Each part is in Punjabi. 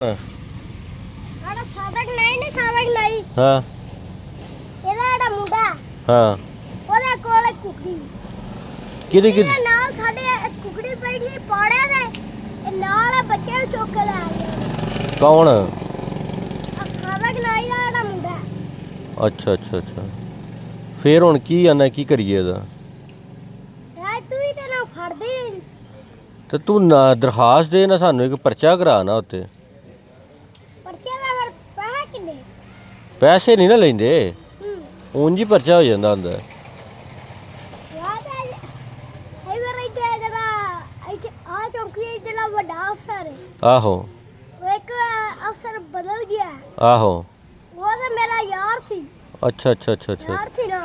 ਹਾਂ ਸਾਡਾ ਸਾਬਕ ਨਹੀਂ ਸਾਬਕ ਨਹੀਂ ਹਾਂ ਇਹਦਾ ਜਿਹੜਾ ਮੁੰਡਾ ਹਾਂ ਉਹਦੇ ਕੋਲ ਕੁਕੜੀ ਕਿਹਦੀ ਇਹਦੇ ਨਾਲ ਸਾਡੇ ਕੁਕੜੀ ਪਈ ਸੀ ਪਾੜਿਆ ਦੇ ਇਹ ਨਾਲ ਬੱਚੇ ਨੂੰ ਚੁੱਕ ਕੇ ਲੈ ਗਿਆ ਕੌਣ? ਸਾਬਕ ਨਹੀਂ ਦਾ ਜਿਹੜਾ ਮੁੰਡਾ ਅੱਛਾ ਅੱਛਾ ਅੱਛਾ ਫੇਰ ਹੁਣ ਕੀ ਆਣਾ ਕੀ ਕਰੀਏ ਇਹਦਾ? ਰਾਜ ਤੂੰ ਹੀ ਤੇ ਨਾ ਫੜਦੇ ਨਹੀਂ ਤੇ ਤੂੰ ਨਾ ਦਰਖਾਸਤ ਦੇ ਨਾ ਸਾਨੂੰ ਇੱਕ ਪਰਚਾ ਕਰਾ ਨਾ ਉੱਤੇ। ਪਰਚੇ ਦਾ ਫਿਰ ਪੈਸਾ ਕਿੰਨੇ ਪੈਸੇ ਨਹੀਂ ਨਾ ਲੈਂਦੇ ਹੂੰ ਉਂਝ ਹੀ ਪਰਚਾ ਹੋ ਜਾਂਦਾ ਹੁੰਦਾ। ਯਾਦ ਆ ਇਹ ਵਾਰ ਇੱਥੇ ਜਿਹੜਾ ਇੱਥੇ ਆ ਚੌਂਕੀ ਜਿਹੜਾ ਵੱਡਾ ਅਫਸਰ ਹੈ ਆਹੋ ਉਹ ਇੱਕ ਅਫਸਰ ਬਦਲ ਗਿਆ ਆਹੋ ਉਹ ਤਾਂ ਮੇਰਾ ਯਾਰ ਸੀ ਅੱਛਾ ਅੱਛਾ ਅੱਛਾ ਅੱਛਾ ਯਾਰ ਸੀ ਨਾ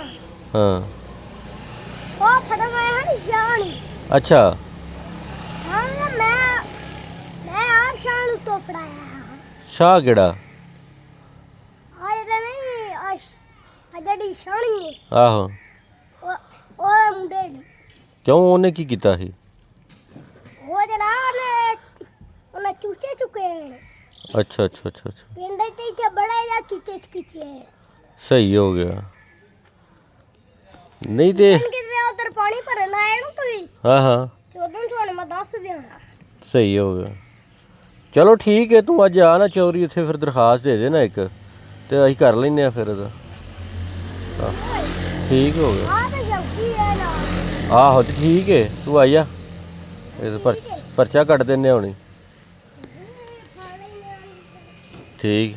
ਹਾਂ ਉਹ ਫੜਨ ਆਇਆ ਨਹੀਂ ਸ਼ਾਨ ਅੱਛਾ ਹਾਂ ਮੈਂ ਆਪ ਸ਼ਾਨ ਨੂੰ ਤੋਂ ਪੜਾਇਆ ਸ਼ਾਹ ਕਿਹੜਾ? ਆ ਜਿਹੜਾ ਨਹੀਂ ਆ ਜਿਹੜੀ ਸ਼ਾਨੀ ਹੈ ਆਹੋ ਉਹ ਮੁੰਡੇ ਨੇ ਕਿਉਂ ਉਹਨੇ ਕੀ ਕੀਤਾ ਸੀ? ਉਹ ਜਿਹੜਾ ਉਹਨੇ ਚੂਚੇ ਚੁੱਕੇ ਨੇ ਅੱਛਾ ਅੱਛਾ ਅੱਛਾ ਅੱਛਾ ਪਿੰਡ ਤੇ ਇੱਥੇ ਬੜੇ ਜਾਂ ਚੂਚੇ ਚੁੱਕੇ ਸਹੀ ਹੋ ਗਿਆ ਨਹੀਂ ਤੇ ਕਿਤੇ ਉਧਰ ਪਾਣੀ ਭਰਨ ਆਏ ਨੂੰ ਤੁਸੀਂ ਹਾਂ ਹਾਂ ਤੇ ਉਦੋਂ ਤੁਹਾਨੂੰ ਮੈਂ ਦੱਸ ਦੇਣਾ ਸਹੀ ਹੋ ਗਿਆ ਚਲੋ ਠੀਕ ਹੈ ਤੂੰ ਅੱਜ ਆ ਨਾ ਚੌਰੀ ਉੱਥੇ ਫਿਰ ਦਰਖਾਸਤ ਦੇ ਦੇ ਨਾ ਇੱਕ ਤੇ ਅਸੀਂ ਕਰ ਲੈਂਦੇ ਆ ਫਿਰ ਇਹਦਾ ਹਾਂ, ਠੀਕ ਹੋ ਗਿਆ ਆ ਤਾਂ ਜੱਗੀ ਹੈ ਨਾ ਆਹੋ ਤੇ ਠੀਕ ਹੈ ਤੂੰ ਆ ਜਾ ਇਹ ਪਰਚਾ ਕੱਟ ਦਿੰਨੇ ਹੁਣੀ ਠੀਕ